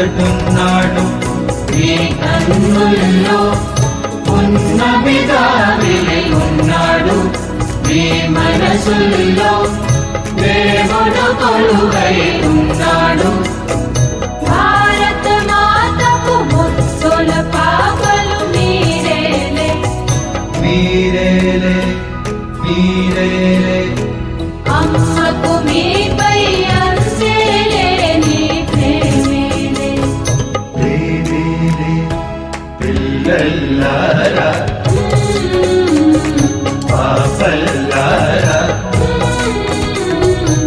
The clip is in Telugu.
అంతటున్నాడు. మీ కన్నుల్లో ఉన్న విధానిలై ఉన్నాడు. మీ మనసుల్లో దేవుడు కొలువై ఉన్నాడు. భారత మాతకు ముత్తుల పాపలు మీరేలే మీరేలే మీరేలే. అమ్మకు మీపై అంతేలేని ప్రేమేలే ప్రేమేలే పిల్లల్లారా